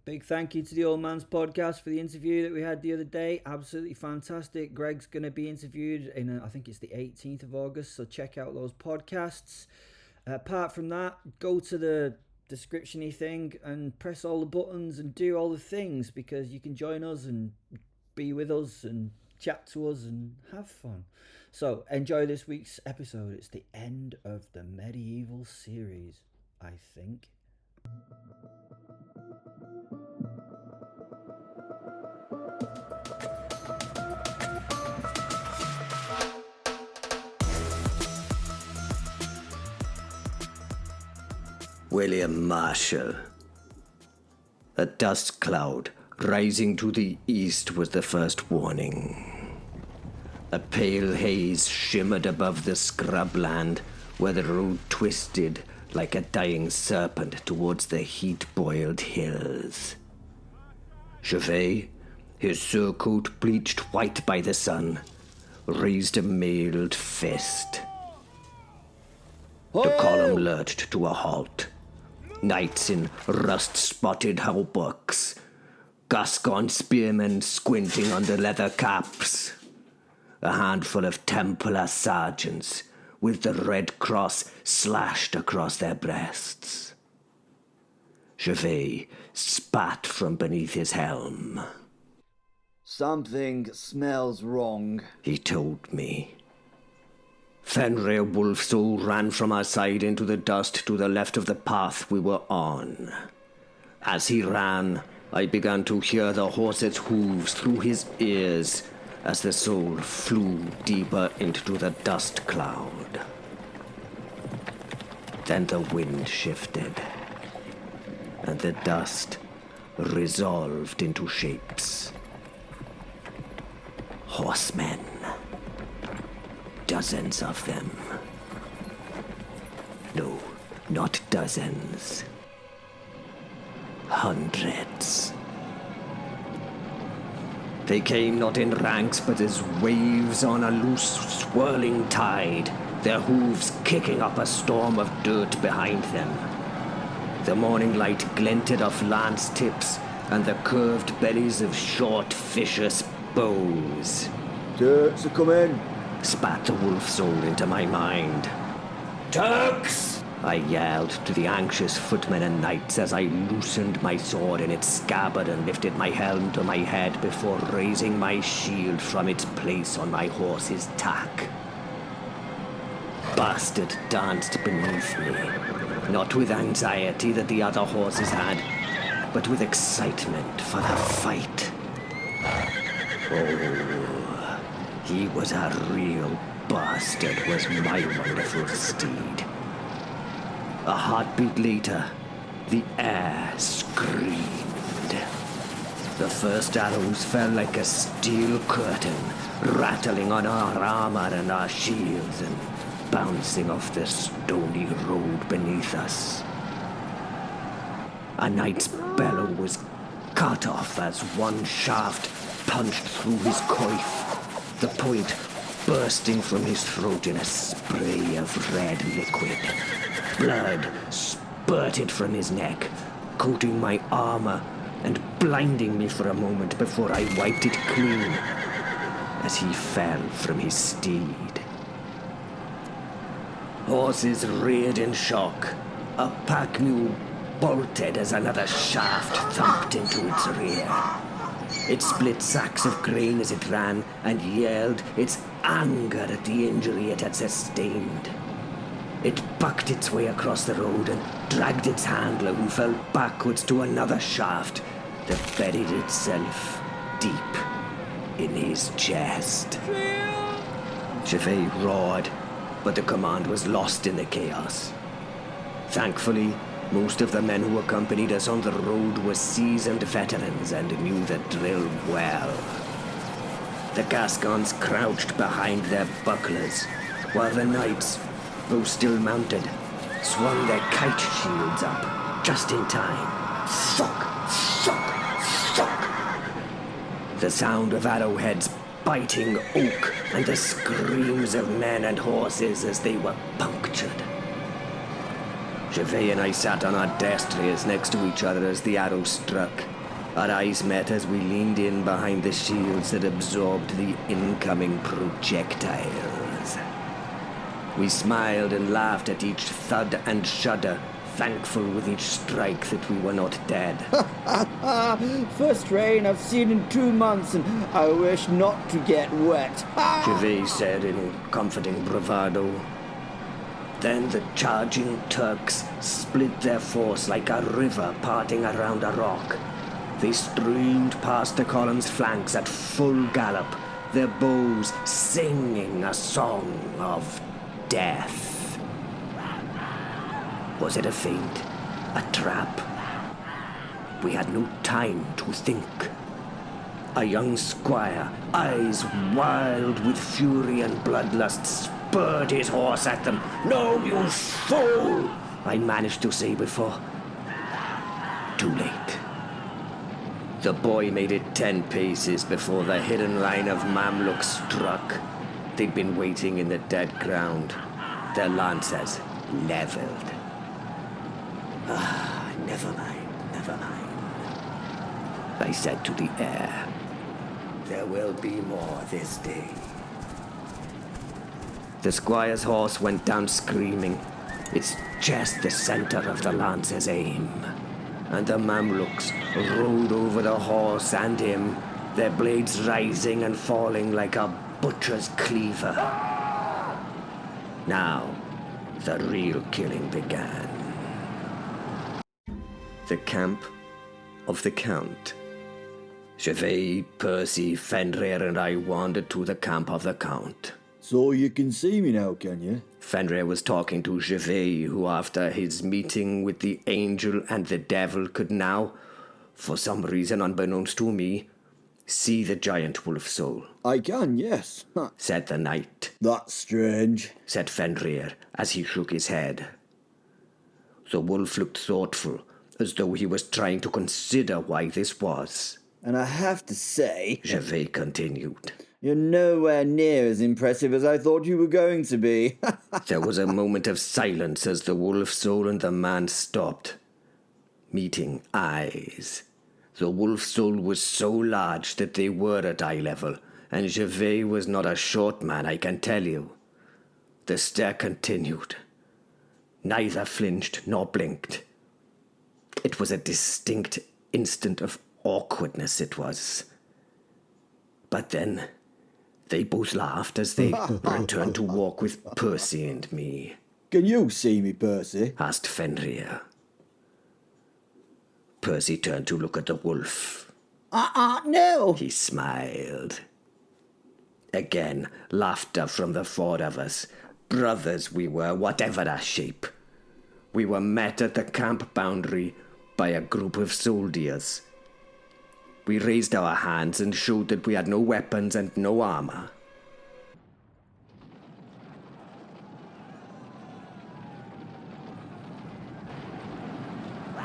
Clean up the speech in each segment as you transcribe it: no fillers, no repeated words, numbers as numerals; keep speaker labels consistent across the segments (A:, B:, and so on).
A: Big thank you to the Old Man's Podcast for the interview that we had the other day. Absolutely fantastic. Greg's going to be interviewed in, I think it's the 18th of August, so check out those podcasts. Apart from that, go to the description-y thing and press all the buttons and do all the things, because you can join us and be with us and chat to us and have fun. So enjoy this week's episode. It's the end of the medieval series, I think.
B: William Marshall. A dust cloud rising to the east was the first warning. A pale haze shimmered above the scrubland where the road twisted like a dying serpent towards the heat-boiled hills. Gervais, his surcoat bleached white by the sun, raised a mailed fist. The column lurched to a halt. Knights in rust-spotted hauberks, Gascon spearmen squinting under leather caps, a handful of Templar sergeants with the Red Cross slashed across their breasts. Gervais spat from beneath his helm.
C: "Something smells wrong,"
B: he told me. Fenrir Wolfsoul ran from our side into the dust to the left of the path we were on. As he ran, I began to hear the horse's hooves through his ears as the soul flew deeper into the dust cloud. Then the wind shifted, and the dust resolved into shapes. Horsemen. Dozens of them. No, not dozens. Hundreds. They came not in ranks, but as waves on a loose, swirling tide, their hooves kicking up a storm of dirt behind them. The morning light glinted off lance tips and the curved bellies of short, vicious bows.
C: "Turks are coming,"
B: spat the wolf soul into my mind. "Turks!" I yelled to the anxious footmen and knights as I loosened my sword in its scabbard and lifted my helm to my head before raising my shield from its place on my horse's tack. Bastard danced beneath me, not with anxiety that the other horses had, but with excitement for the fight. Oh, he was a real bastard, was my wonderful steed. A heartbeat later, the air screamed. The first arrows fell like a steel curtain, rattling on our armor and our shields and bouncing off the stony road beneath us. A knight's bellow was cut off as one shaft punched through his coif, the point bursting from his throat in a spray of red liquid. Blood spurted from his neck, coating my armor and blinding me for a moment before I wiped it clean as he fell from his steed. Horses reared in shock. A pack mule bolted as another shaft thumped into its rear. It split sacks of grain as it ran and yelled its anger at the injury it had sustained. It bucked its way across the road and dragged its handler, who fell backwards to another shaft that buried itself deep in his chest. Gervais roared, but the command was lost in the chaos. Thankfully, most of the men who accompanied us on the road were seasoned veterans and knew the drill well. The Gascons crouched behind their bucklers, while the knights, though still mounted, swung their kite shields up just in time. Thunk, thunk, thunk. The sound of arrowheads biting oak and the screams of men and horses as they were punctured. Gervais and I sat on our desk chairs next to each other as the arrow struck, Our eyes met as we leaned in behind the shields that absorbed the incoming projectiles. We smiled and laughed at each thud and shudder, thankful with each strike that we were not dead.
C: First rain I've seen in 2 months, and I wish not to get wet.
B: Gervais said in comforting bravado. Then the charging Turks split their force like a river parting around a rock. They streamed past the column's flanks at full gallop, their bows singing a song of death. Was it a feint? A trap? We had no time to think. A young squire, eyes wild with fury and bloodlust, spurred his horse at them. "No, you fool!" I managed to say before. Too late. The boy made it 10 paces before the hidden line of Mamluks struck. They'd been waiting in the dead ground, their lancers leveled. Never mind, never mind. I said to the air, there will be more this day. The squire's horse went down screaming, its chest the center of the lancer's aim. And the Mamluks rode over the horse and him, their blades rising and falling like a butcher's cleaver. Now, the real killing began. The camp of the Count. Gervais, Percy, Fenrir, and I wandered to the camp of the Count.
C: So you can see me now, can you?
B: Fenrir was talking to Gervais, who after his meeting with the angel and the devil could now, for some reason unbeknownst to me, see the giant wolf soul.
C: I can, yes.
B: Said the knight.
C: That's strange,
B: said Fenrir as he shook his head. The wolf looked thoughtful, as though he was trying to consider why this was.
C: And I have to say,
B: Gervais continued,
C: you're nowhere near as impressive as I thought you were going to be.
B: There was a moment of silence as the wolf soul and the man stopped, meeting eyes. The wolf soul was so large that they were at eye level, and Gervais was not a short man, I can tell you. The stare continued. Neither flinched nor blinked. It was a distinct instant of awkwardness, it was. But then they both laughed as they returned to walk with Percy and me.
C: Can you see me, Percy?
B: Asked Fenrir. Percy turned to look at the wolf.
C: No!
B: He smiled. Again, laughter from the 4 of us. Brothers we were, whatever our shape. We were met at the camp boundary by a group of soldiers. We raised our hands and showed that we had no weapons and no armor.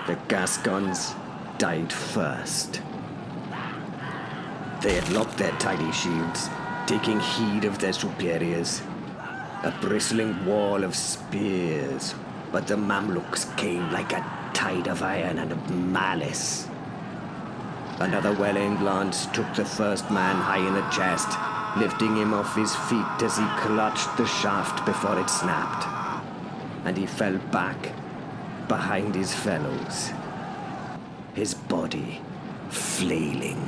B: The Gascons died first. They had locked their tiny shields, taking heed of their superiors. A bristling wall of spears, but the Mamluks came like a tide of iron and of malice. Another well-aimed lance took the first man high in the chest, lifting him off his feet as he clutched the shaft before it snapped. And he fell back behind his fellows, his body flailing.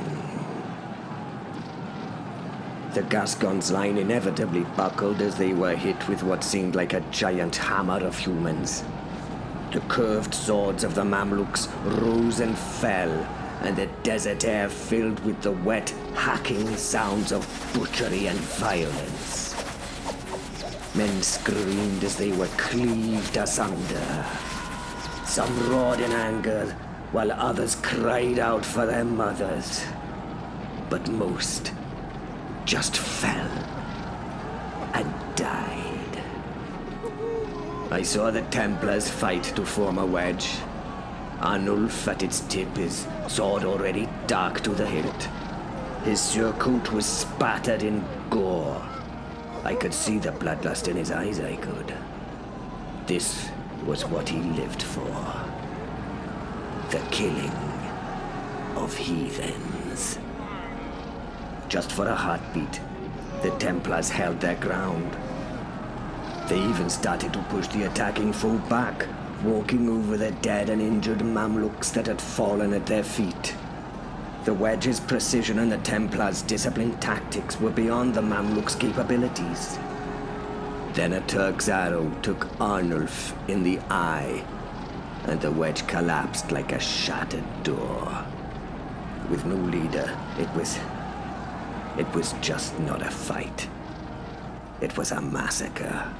B: The Gascons' line inevitably buckled as they were hit with what seemed like a giant hammer of humans. The curved swords of the Mamluks rose and fell, and the desert air filled with the wet, hacking sounds of butchery and violence. Men screamed as they were cleaved asunder. Some roared in anger, while others cried out for their mothers. But most just fell and died. I saw the Templars fight to form a wedge. Arnulf at its tip, his sword already dark to the hilt. His surcoat was spattered in gore. I could see the bloodlust in his eyes, I could. This was what he lived for. The killing. of heathens. Just for a heartbeat, the Templars held their ground. They even started to push the attacking foe back, walking over the dead and injured Mamluks that had fallen at their feet. The Wedge's precision and the Templars' disciplined tactics were beyond the Mamluks' capabilities. Then a Turk's arrow took Arnulf in the eye, and the Wedge collapsed like a shattered door. With no leader, it was just not a fight. It was a massacre.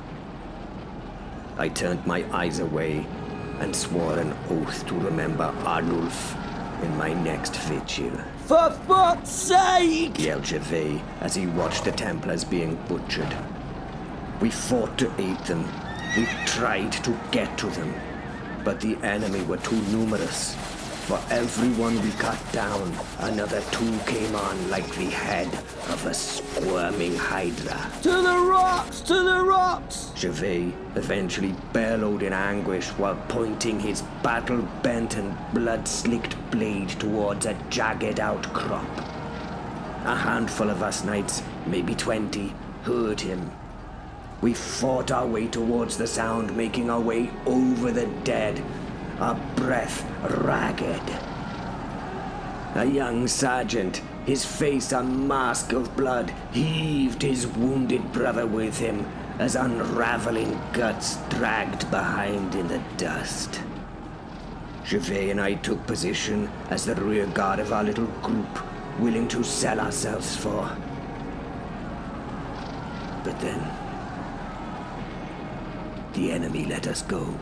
B: I turned my eyes away and swore an oath to remember Arnulf in my next vigil.
C: For fuck's sake!
B: Yelled Gervais as he watched the Templars being butchered. We fought to aid them. We tried to get to them. But the enemy were too numerous. For every one we cut down, another two came on like the head of a squirming hydra.
C: To the rocks! To the rocks!
B: Gervais eventually bellowed in anguish while pointing his battle-bent and blood-slicked blade towards a jagged outcrop. A handful of us knights, maybe 20, heard him. We fought our way towards the sound, making our way over the dead, our breath ragged. A young sergeant, his face a mask of blood, heaved his wounded brother with him as unraveling guts dragged behind in the dust. Gervais and I took position as the rear guard of our little group, willing to sell ourselves for. But then, the enemy let us go.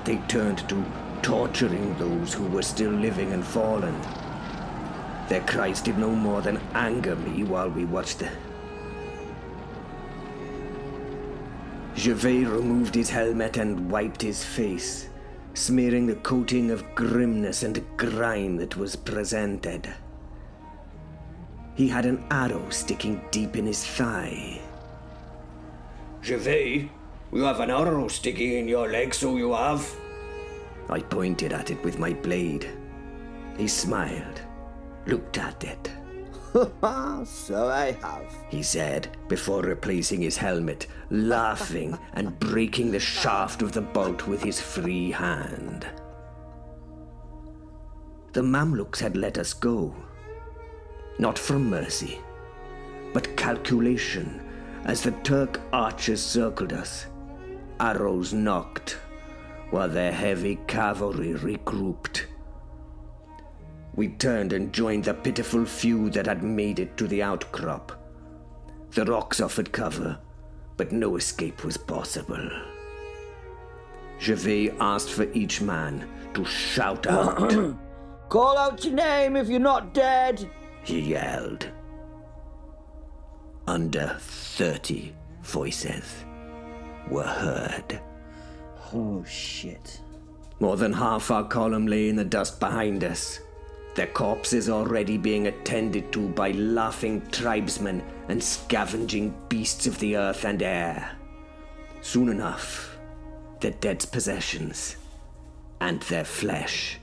B: They turned to torturing those who were still living and fallen. Their cries did no more than anger me while we watched the... Gervais removed his helmet and wiped his face, smearing the coating of grimness and grime that was presented. He had an arrow sticking deep in his thigh.
D: Gervais, you have an arrow sticking in your leg, so you have.
B: I pointed at it with my blade. He smiled, looked at it.
C: So I have,
B: he said, before replacing his helmet, laughing and breaking the shaft of the bolt with his free hand. The Mamluks had let us go. Not from mercy, but calculation, as the Turk archers circled us. Arrows knocked, while their heavy cavalry regrouped. We turned and joined the pitiful few that had made it to the outcrop. The rocks offered cover, but no escape was possible. Gervais asked for each man to shout out.
C: Call out your name if you're not dead,
B: he yelled. Under 30 voices were heard.
C: Oh shit.
B: More than half our column lay in the dust behind us, their corpses already being attended to by laughing tribesmen and scavenging beasts of the earth and air. Soon enough, the dead's possessions and their flesh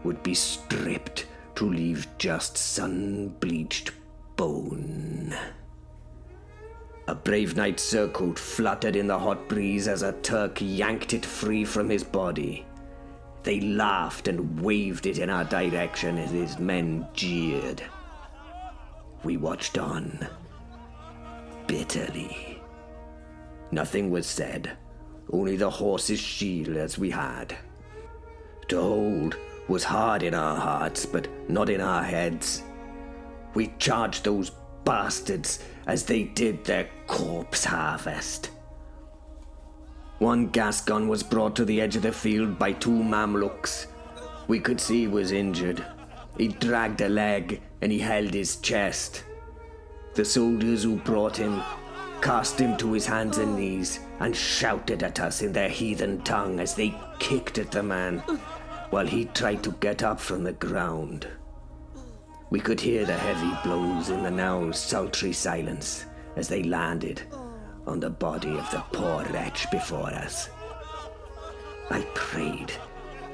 B: would be stripped to leave just sun-bleached bone. A brave knight's surcoat fluttered in the hot breeze as a Turk yanked it free from his body. They laughed and waved it in our direction as his men jeered. We watched on, bitterly. Nothing was said, only the horse's shield as we had. To hold was hard in our hearts, but not in our heads. We charged those bastards as they did their corpse harvest. One gas gun was brought to the edge of the field by two Mamluks. We could see he was injured. He dragged a leg and he held his chest. The soldiers who brought him cast him to his hands and knees and shouted at us in their heathen tongue as they kicked at the man while he tried to get up from the ground. We could hear the heavy blows in the now sultry silence as they landed on the body of the poor wretch before us. I prayed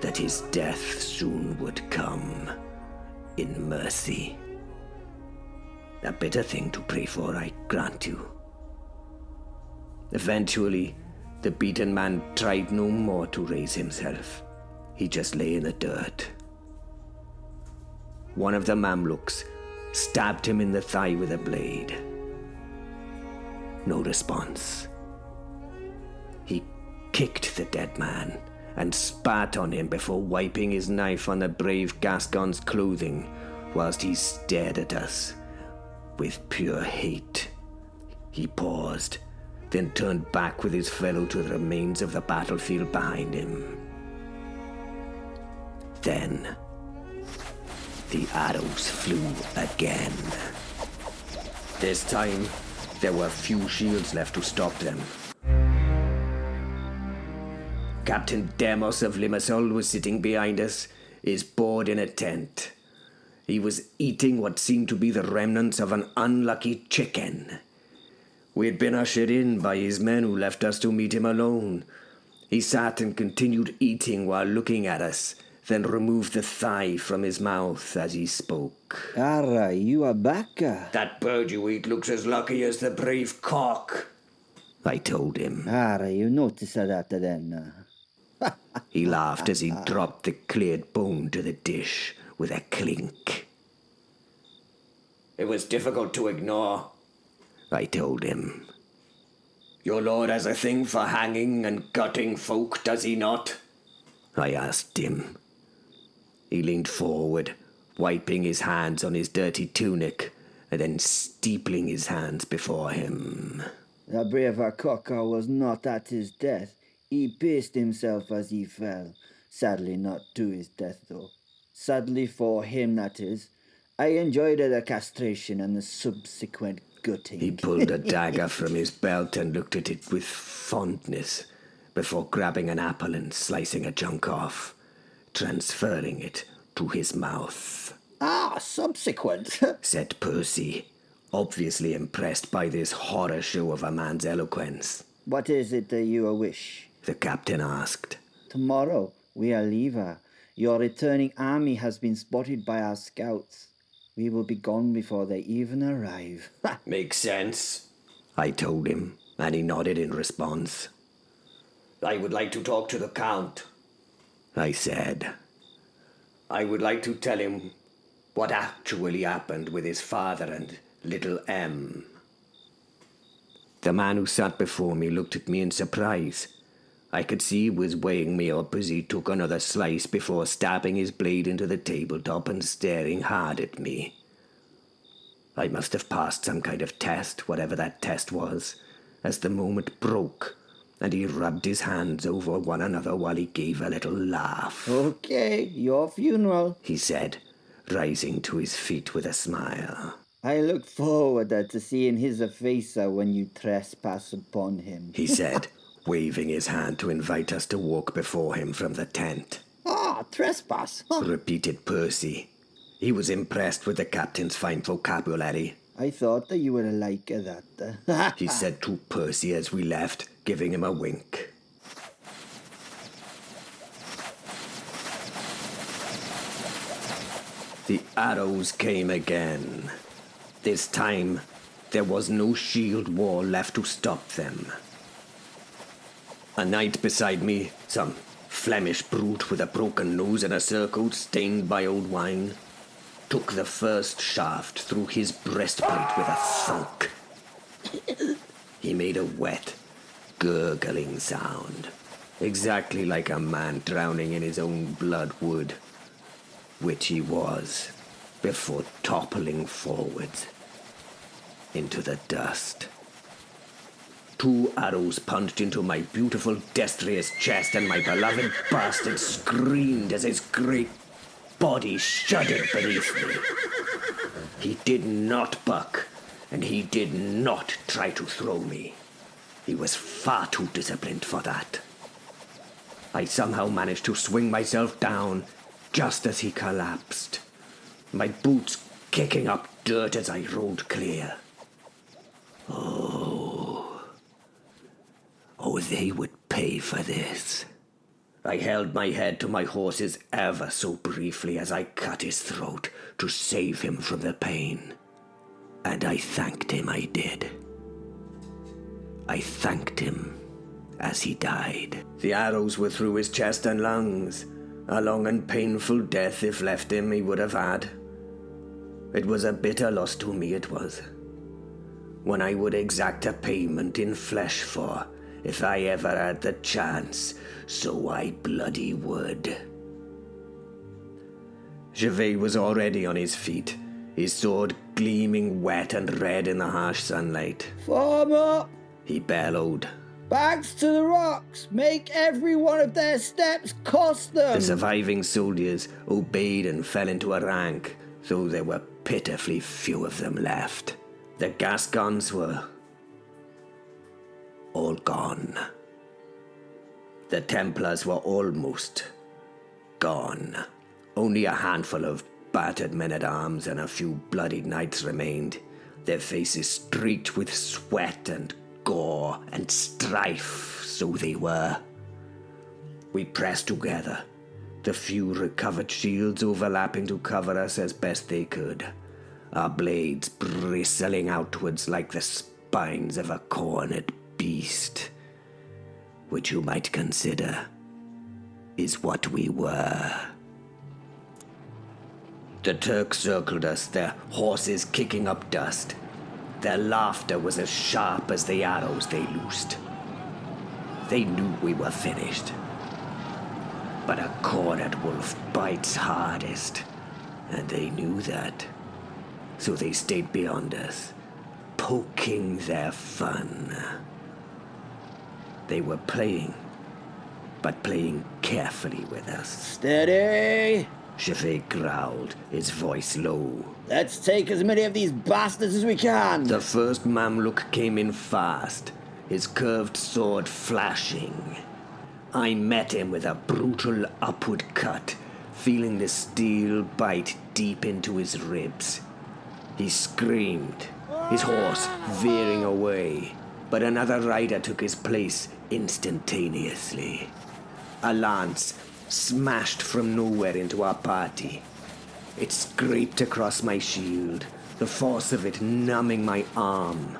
B: that his death soon would come in mercy. A bitter thing to pray for, I grant you. Eventually, the beaten man tried no more to raise himself. He just lay in the dirt. One of the Mamluks stabbed him in the thigh with a blade. No response. He kicked the dead man and spat on him before wiping his knife on the brave Gascon's clothing whilst he stared at us with pure hate. He paused, then turned back with his fellow to the remains of the battlefield behind him. Then, the arrows flew again. This time, there were few shields left to stop them. Captain Demos of Limassol was sitting behind us, his board in a tent. He was eating what seemed to be the remnants of an unlucky chicken. We had been ushered in by his men who left us to meet him alone. He sat and continued eating while looking at us, then removed the thigh from his mouth as he spoke.
C: Ara, you are back?
D: That bird you eat looks as lucky as the brave cock.
B: I told him.
C: Ara, you noticed that then?
B: He laughed as he dropped the cleared bone to the dish with a clink.
D: It was difficult to ignore.
B: I told him.
D: Your lord has a thing for hanging and gutting folk, does he not?
B: I asked him. He leaned forward, wiping his hands on his dirty tunic, and then steepling his hands before him.
C: The brave Cocker was not at his death. He paced himself as he fell. Sadly not to his death, though. Sadly for him, that is. I enjoyed the castration and the subsequent gutting.
B: He pulled a dagger from his belt and looked at it with fondness before grabbing an apple and slicing a chunk off, transferring it to his mouth.
C: Ah, subsequent,
B: said Percy, obviously impressed by this horror show of a man's eloquence.
C: What is it that you wish?
B: The captain asked.
C: Tomorrow we are leaving. Your returning army has been spotted by our scouts. We will be gone before they even arrive.
D: Makes sense.
B: I told him, and he nodded in response.
D: I would like to talk to the Count,
B: I said.
D: I would like to tell him what actually happened with his father and little M.
B: The man who sat before me looked at me in surprise. I could see he was weighing me up as he took another slice before stabbing his blade into the tabletop and staring hard at me. I must have passed some kind of test, whatever that test was, as the moment broke, and he rubbed his hands over one another while he gave a little laugh.
C: Okay, your funeral,
B: he said, rising to his feet with a smile.
C: I look forward to seeing his face when you trespass upon him,
B: he said, waving his hand to invite us to walk before him from the tent.
C: Ah, trespass,
B: repeated Percy. He was impressed with the captain's fine vocabulary.
C: I thought that you would like that.
B: He said to Percy as we left, giving him a wink. The arrows came again. This time, there was no shield wall left to stop them. A knight beside me, some Flemish brute with a broken nose and a surcoat stained by old wine, took the first shaft through his breastplate with a thunk. He made a wet, gurgling sound, exactly like a man drowning in his own blood would, which he was, before toppling forwards into the dust. 2 arrows punched into my beautiful Destrius chest, and my beloved bastard screamed as his great body shuddered beneath me. He did not buck, and he did not try to throw me. He was far too disciplined for that. I somehow managed to swing myself down just as he collapsed, my boots kicking up dirt as I rolled clear. Oh, they would pay for this.
D: I held my head to my horse's ever so briefly as I cut his throat to save him from the pain. And I thanked him, I did. I thanked him as he died. The arrows were through his chest and lungs. A long and painful death, if left him, he would have had. It was a bitter loss to me, it was. One I would exact a payment in flesh for, if I ever had the chance, so I bloody would. Gervais was already on his feet, his sword gleaming wet and red in the harsh sunlight.
C: Form up!
D: He bellowed.
C: Backs to the rocks! Make every one of their steps cost them!
D: The surviving soldiers obeyed and fell into a rank, though there were pitifully few of them left. The Gascons were all gone. The Templars were almost gone. Only a handful of battered men-at-arms and a few bloodied knights remained, their faces streaked with sweat and gore and strife, so they were. We pressed together, the few recovered shields overlapping to cover us as best they could, our blades bristling outwards like the spines of a cornered beast, which you might consider is what we were. The Turks circled us, their horses kicking up dust. Their laughter was as sharp as the arrows they loosed. They knew we were finished. But a cornered wolf bites hardest, and they knew that. So they stayed beyond us, poking their fun. They were playing, but playing carefully with us.
C: Steady!
D: Gervais growled, his voice low.
C: Let's take as many of these bastards as we can!
D: The first Mamluk came in fast, his curved sword flashing. I met him with a brutal upward cut, feeling the steel bite deep into his ribs. He screamed, his horse veering away, but another rider took his place instantaneously. A lance smashed from nowhere into our party. It scraped across my shield, the force of it numbing my arm.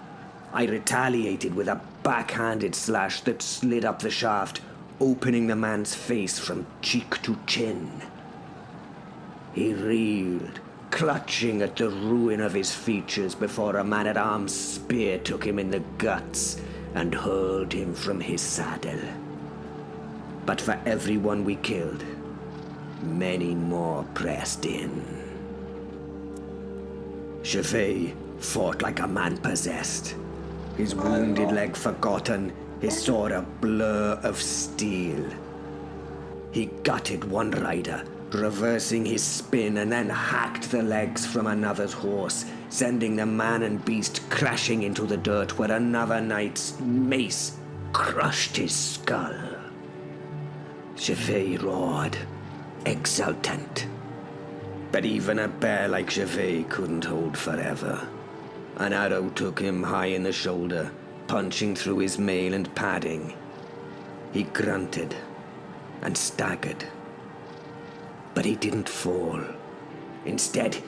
D: I retaliated with a backhanded slash that slid up the shaft, opening the man's face from cheek to chin. He reeled, clutching at the ruin of his features before a man-at-arms spear took him in the guts and hurled him from his saddle. But for everyone we killed, many more pressed in. Gervais fought like a man possessed, his wounded leg forgotten, his sword a blur of steel. He gutted one rider, reversing his spin, and then hacked the legs from another's horse, sending the man and beast crashing into the dirt where another knight's mace crushed his skull. Gervais roared, exultant. But even a bear like Gervais couldn't hold forever. An arrow took him high in the shoulder, punching through his mail and padding. He grunted and staggered. But he didn't fall. Instead,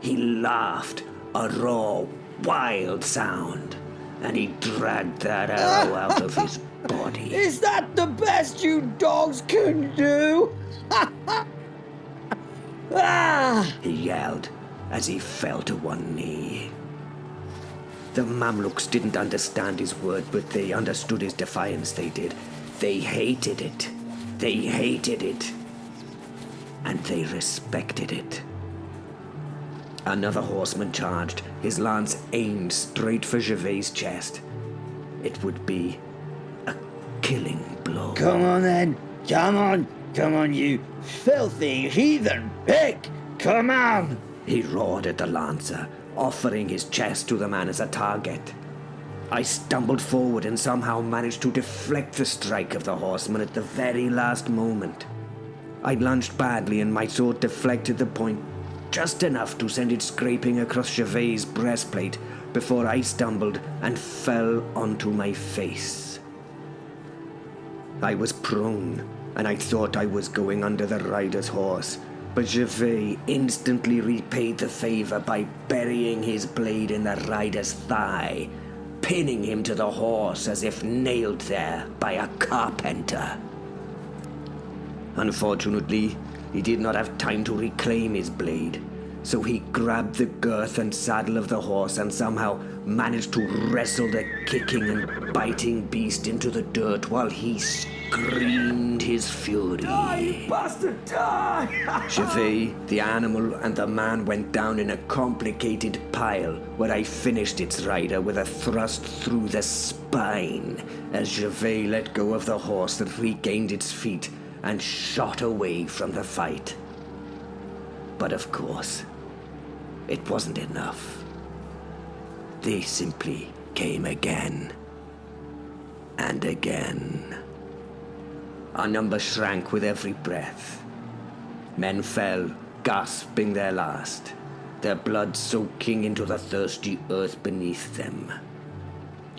D: he laughed, a raw, wild sound, and he dragged that arrow out of his body.
C: Is that the best you dogs can do?
D: He yelled as he fell to one knee. The Mamluks didn't understand his word, but they understood his defiance, they did. They hated it. They hated it. And they respected it. Another horseman charged, his lance aimed straight for Gervais' chest. It would be a killing blow.
C: Come on then, come on you filthy heathen pig, come on!
D: He roared at the lancer, offering his chest to the man as a target. I stumbled forward and somehow managed to deflect the strike of the horseman at the very last moment. I lunged badly and my sword deflected the point just enough to send it scraping across Gervais' breastplate before I stumbled and fell onto my face. I was prone, and I thought I was going under the rider's horse, but Gervais instantly repaid the favor by burying his blade in the rider's thigh, pinning him to the horse as if nailed there by a carpenter. Unfortunately, he did not have time to reclaim his blade, so he grabbed the girth and saddle of the horse and somehow managed to wrestle the kicking and biting beast into the dirt while he screamed his fury.
B: Die, you bastard, die!
D: Gervais, the animal, and the man went down in a complicated pile where I finished its rider with a thrust through the spine as Gervais let go of the horse that regained its feet and shot away from the fight. But of course, it wasn't enough. They simply came again and again. Our number shrank with every breath. Men fell, gasping their last, their blood soaking into the thirsty earth beneath them.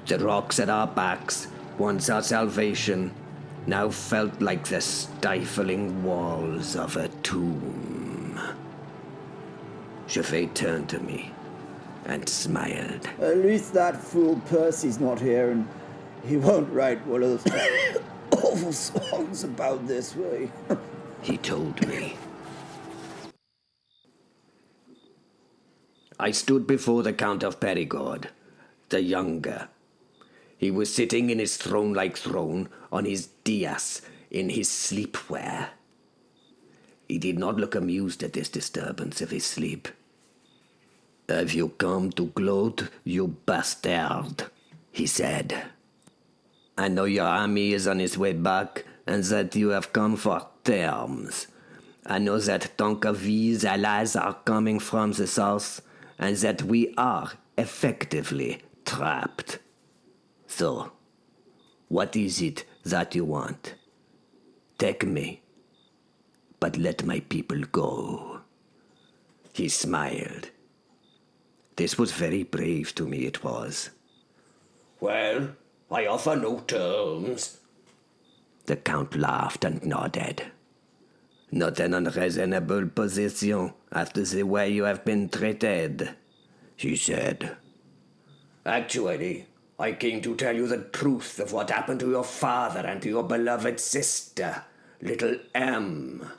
D: The rocks at our backs, once our salvation, now felt like the stifling walls of a tomb. Gervais turned to me and smiled.
C: At least that fool Percy's not here, and he won't write one of those awful songs about this way.
D: He told me. I stood before the Count of Perigord, the younger. He was sitting in his throne-like throne on his dais in his sleepwear. He did not look amused at this disturbance of his sleep. "Have you come to gloat, you bastard?" he said. "I know your army is on its way back, and that you have come for terms. I know that Tonkavi's allies are coming from the south, and that we are effectively trapped. So, what is it that you want? Take me, but let my people go." He smiled. This was very brave to me, it was.
B: Well, I offer no terms.
D: The Count laughed and nodded. "Not an unreasonable position after the way you have been treated," he said.
B: Actually, I came to tell you the truth of what happened to your father and to your beloved sister, little M.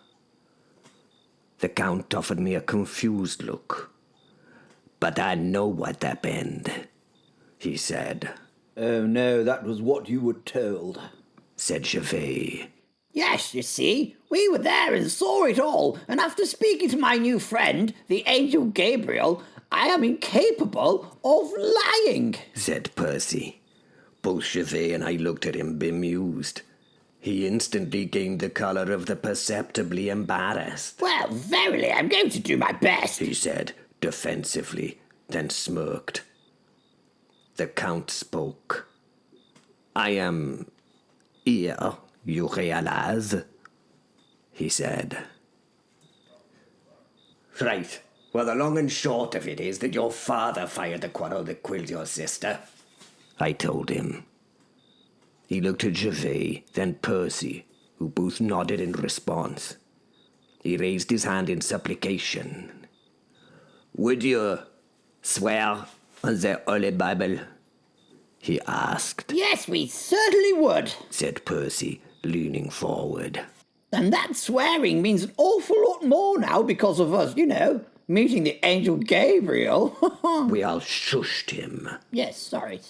D: The Count offered me a confused look. "But I know what happened," he said.
C: Oh no, that was what you were told,
D: said Gervais.
E: Yes, you see, we were there and saw it all, and after speaking to my new friend, the angel Gabriel, I am incapable of lying,
D: said Percy. Both Gervais and I looked at him bemused. He instantly gained the colour of the perceptibly embarrassed.
E: Well, verily, I'm going to do my best,
D: he said, defensively, then smirked. The Count spoke. "I am here, you realize?" he said.
B: Right. Well, the long and short of it is that your father fired the quarrel that killed your sister,
D: I told him. He looked at Gervais, then Percy, who both nodded in response. He raised his hand in supplication. "Would you swear on the Holy Bible?" he asked.
E: Yes, we certainly would,
D: said Percy, leaning forward.
E: And that swearing means an awful lot more now because of us, meeting the angel Gabriel.
D: We all shushed him.
E: Yes, sorry.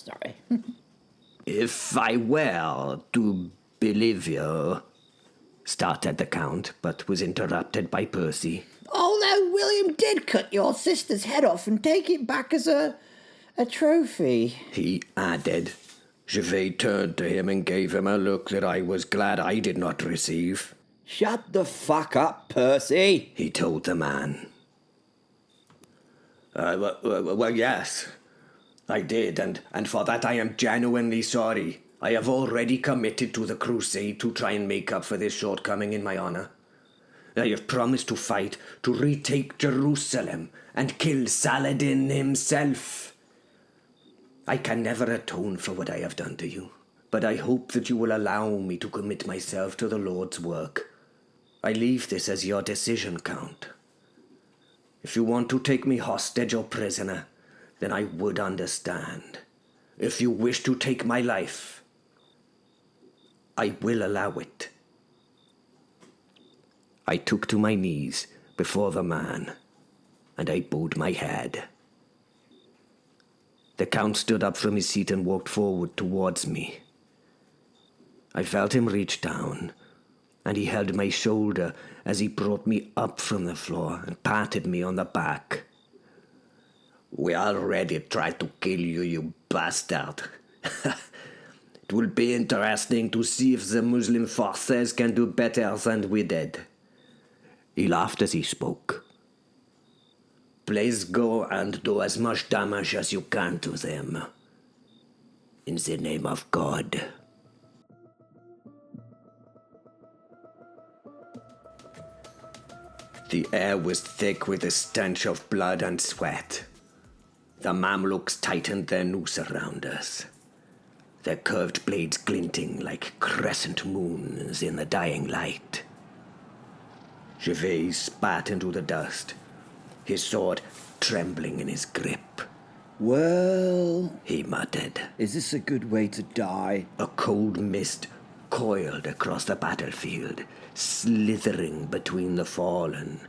D: "If I were to believe you," started the Count, but was interrupted by Percy.
E: Although William did cut your sister's head off and take it back as a trophy,
D: he added. Gervais turned to him and gave him a look that I was glad I did not receive.
C: "Shut the fuck up, Percy,"
D: he told the man.
B: Well, yes, I did, and for that I am genuinely sorry. I have already committed to the crusade to try and make up for this shortcoming in my honor. I have promised to fight to retake Jerusalem and kill Saladinn himself. I can never atone for what I have done to you,
D: but I hope that you will allow me to commit myself to the Lord's work. I leave this as your decision, Count. If you want to take me hostage or prisoner, then I would understand. If you wish to take my life, I will allow it. I took to my knees before the man, and I bowed my head. The Count stood up from his seat and walked forward towards me. I felt him reach down, and he held my shoulder as he brought me up from the floor and patted me on the back. We already tried to kill you, you bastard. It will be interesting to see if the Muslim forces can do better than we did. He laughed as he spoke. Please go and do as much damage as you can to them. In the name of God. The air was thick with the stench of blood and sweat. The Mamluks tightened their noose around us, their curved blades glinting like crescent moons in the dying light. Gervais spat into the dust, his sword trembling in his grip.
C: Well,
D: He muttered.
C: is this a good way to die?
D: A cold mist coiled across the battlefield, slithering between the fallen,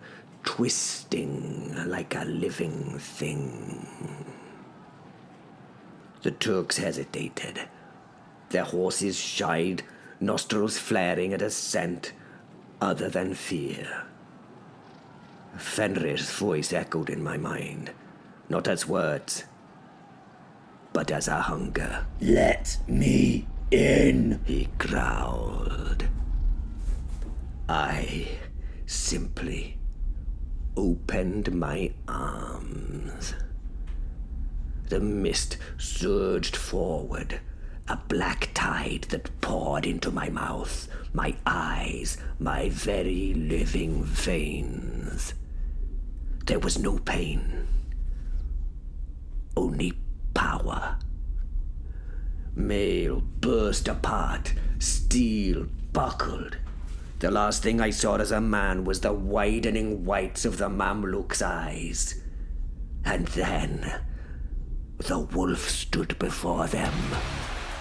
D: twisting like a living thing. The Turks hesitated. Their horses shied, nostrils flaring at a scent other than fear. Fenrir's voice echoed in my mind, not as words, but as a hunger.
C: Let me in.
D: He growled. I simply opened my arms. The mist surged forward, a black tide that poured into my mouth, my eyes, my very living veins. There was no pain, only power. Mail burst apart, steel buckled. The last thing I saw as a man was the widening whites of the Mamluk's eyes. And then the wolf stood before them,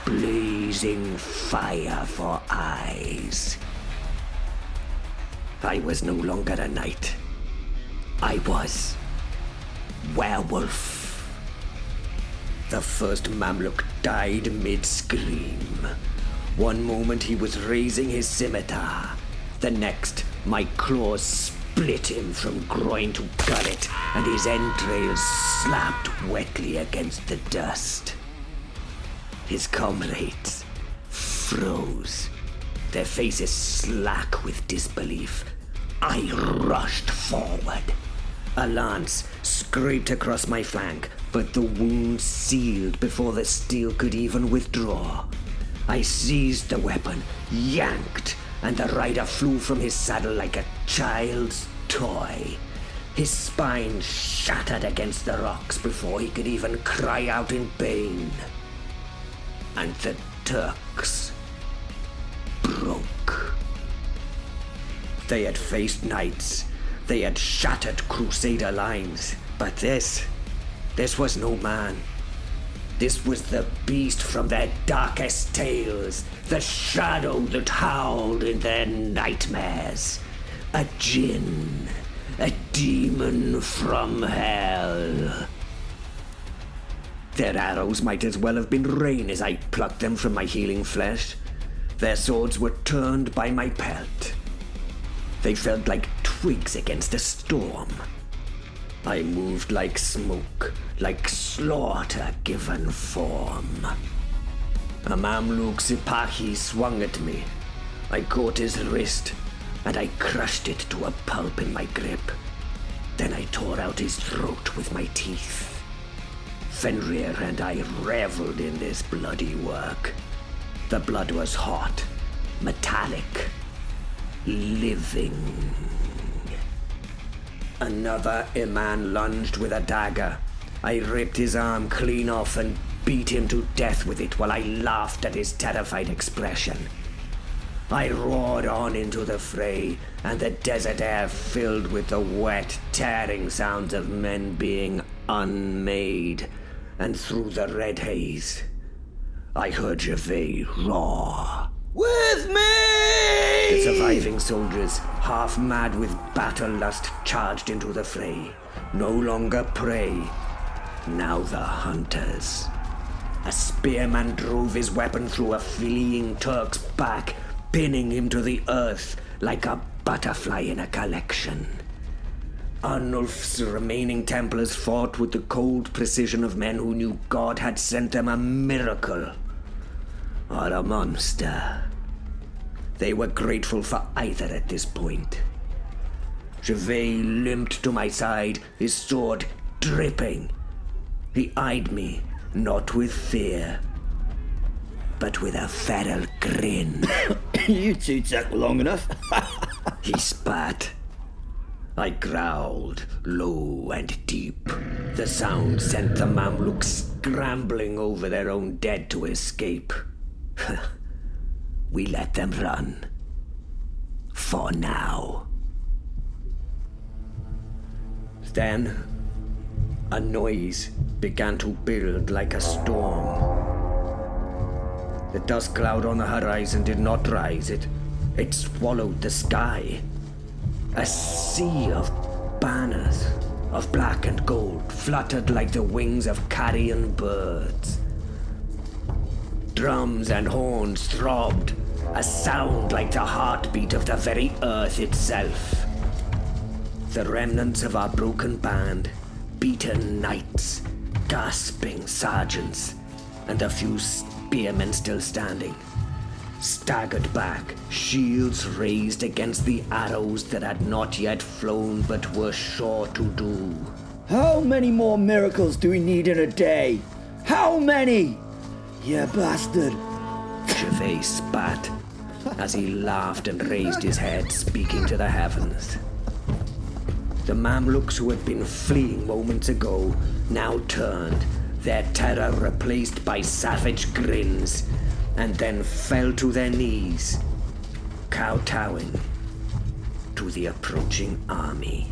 D: blazing fire for eyes. I was no longer a knight. I was werewolf. The first Mamluk died mid-scream. One moment he was raising his scimitar. The next, my claws split him from groin to gullet, and his entrails slapped wetly against the dust. His comrades froze, their faces slack with disbelief. I rushed forward. A lance scraped across my flank, but the wound sealed before the steel could even withdraw. I seized the weapon, yanked, and the rider flew from his saddle like a child's toy. His spine shattered against the rocks before he could even cry out in pain. And the Turks broke. They had faced knights. They had shattered Crusader lines. But this was no man. This was the beast from their darkest tales, the shadow that howled in their nightmares. A djinn, a demon from hell. Their arrows might as well have been rain as I plucked them from my healing flesh. Their swords were turned by my pelt. They felt like twigs against a storm. I moved like smoke, like slaughter given form. A Mamluk Sipahi swung at me. I caught his wrist, and I crushed it to a pulp in my grip. Then I tore out his throat with my teeth. Fenrir and I reveled in this bloody work. The blood was hot, metallic, living. Another Iman lunged with a dagger. I ripped his arm clean off and beat him to death with it while I laughed at his terrified expression. I roared on into the fray, and the desert air filled with the wet, tearing sounds of men being unmade, and through the red haze, I heard Gervais roar.
A: With me!
D: The surviving soldiers, half mad with battle lust, charged into the fray. No longer prey, now the hunters. A spearman drove his weapon through a fleeing Turk's back, pinning him to the earth like a butterfly in a collection. Arnulf's remaining Templars fought with the cold precision of men who knew God had sent them a miracle or a monster. They were grateful for either at this point. Gervais limped to my side, his sword dripping. He eyed me, not with fear, but with a feral grin.
C: You two took long enough.
D: He spat. I growled, low and deep. The sound sent the Mamluks scrambling over their own dead to escape. We let them run. For now. Then, a noise began to build like a storm. The dust cloud on the horizon did not rise, it swallowed the sky. A sea of banners of black and gold fluttered like the wings of carrion birds. Drums and horns throbbed, a sound like the heartbeat of the very earth itself. The remnants of our broken band, beaten knights, gasping sergeants, and a few spearmen still standing, staggered back, shields raised against the arrows that had not yet flown but were sure to do.
C: How many more miracles do we need in a day? How many? You bastard.
D: Gervais spat as he laughed and raised his head, speaking to the heavens. The Mamluks who had been fleeing moments ago now turned, their terror replaced by savage grins, and then fell to their knees, kowtowing to the approaching army.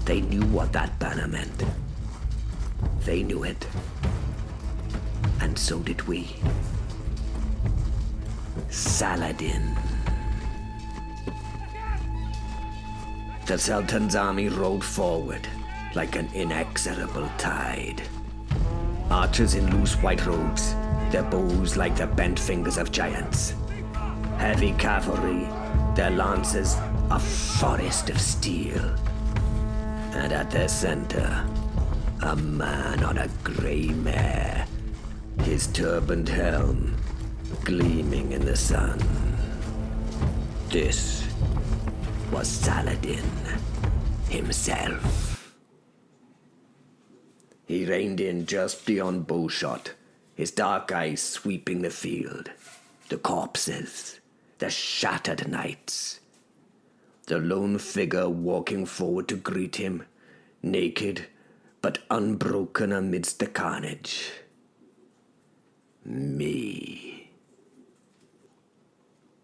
D: They knew what that banner meant. They knew it. And so did we. Saladinn. The Sultan's army rode forward like an inexorable tide. Archers in loose white robes, their bows like the bent fingers of giants. Heavy cavalry, their lances a forest of steel. And at their center, a man on a grey mare, his turbaned helm gleaming in the sun. This was Saladinn himself. He reined in just beyond bowshot, his dark eyes sweeping the field, the corpses, the shattered knights. The lone figure walking forward to greet him, naked but unbroken amidst the carnage. Me.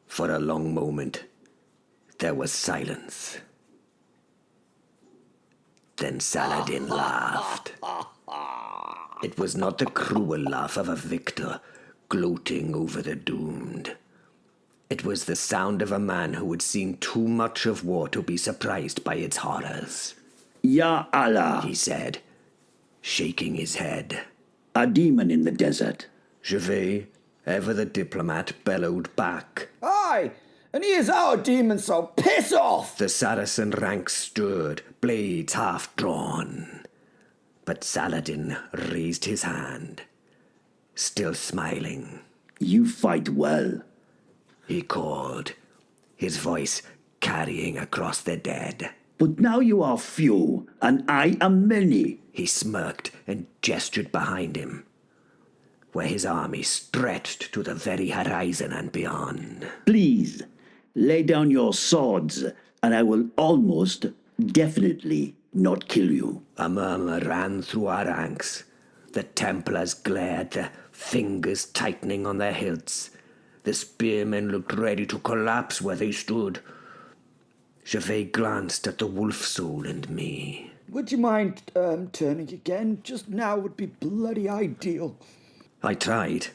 D: For a long moment, there was silence. Then Saladinn laughed. It was not the cruel laugh of a victor gloating over the doomed. It was the sound of a man who had seen too much of war to be surprised by its horrors.
F: Ya Allah,
D: He said, shaking his head.
F: A demon in the desert.
D: Gervais, ever the diplomat, bellowed back.
C: Aye, and he is our demon, so piss off!
D: The Saracen ranks stirred, blades half drawn. But Saladin raised his hand, still smiling.
F: You fight well.
D: He called, his voice carrying across the dead.
F: But now you are few, and I am many.
D: He smirked and gestured behind him, where his army stretched to the very horizon and beyond.
F: Please, lay down your swords, and I will almost, definitely not kill you.
D: A murmur ran through our ranks. The Templars glared, their fingers tightening on their hilts. The spearmen looked ready to collapse where they stood. Gervais glanced at the wolf soul and me.
C: Would you mind turning again? Just now would be bloody ideal.
D: I tried.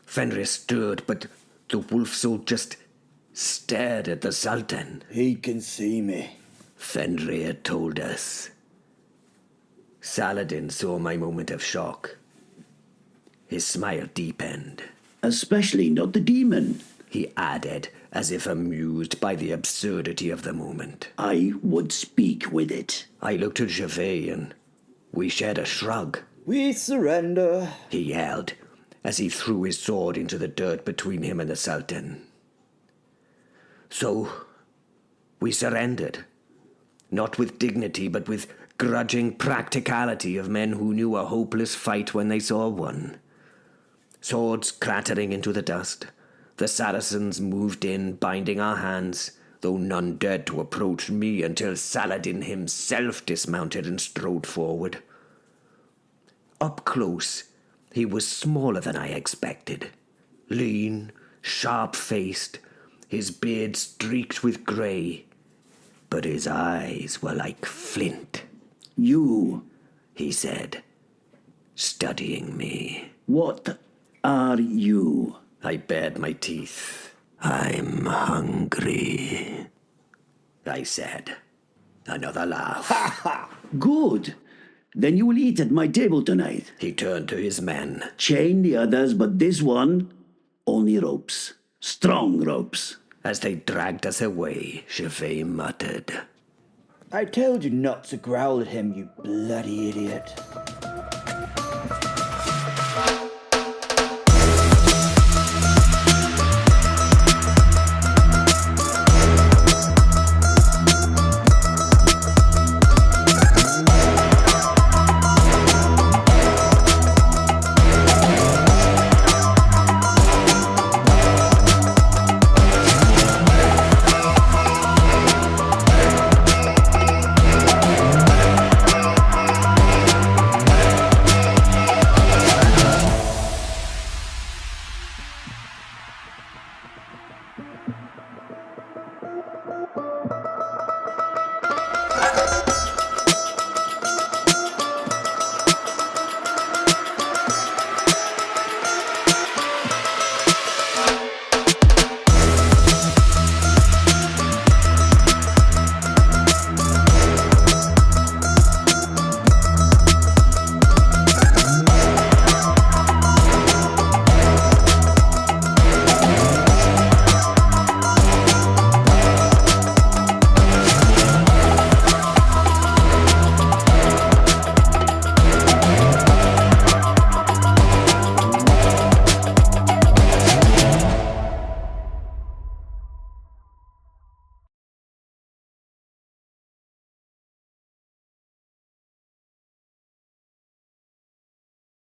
D: Fenrir stirred, but the wolf soul just stared at the Sultan.
C: He can see me,
D: Fenrir told us. Saladin saw my moment of shock. His smile deepened.
F: Especially not the demon.
D: He added, as if amused by the absurdity of the moment.
F: I would speak with it.
D: I looked at Gervais and we shared a shrug.
C: We surrender,
D: He yelled, as he threw his sword into the dirt between him and the Sultan. So, we surrendered. Not with dignity, but with grudging practicality of men who knew a hopeless fight when they saw one. Swords clattering into the dust, the Saracens moved in, binding our hands, though none dared to approach me until Saladin himself dismounted and strode forward. Up close, he was smaller than I expected. Lean, sharp-faced, his beard streaked with grey, but his eyes were like flint.
F: You,
D: He said, studying me.
F: what are you?
D: I bared my teeth. I'm hungry, I said. Another laugh.
F: Good. Then you will eat at my table tonight.
D: He turned to his men.
F: Chain the others, but this one, only ropes. Strong ropes.
D: As they dragged us away, Gervais muttered.
C: I told you not to growl at him, you bloody idiot.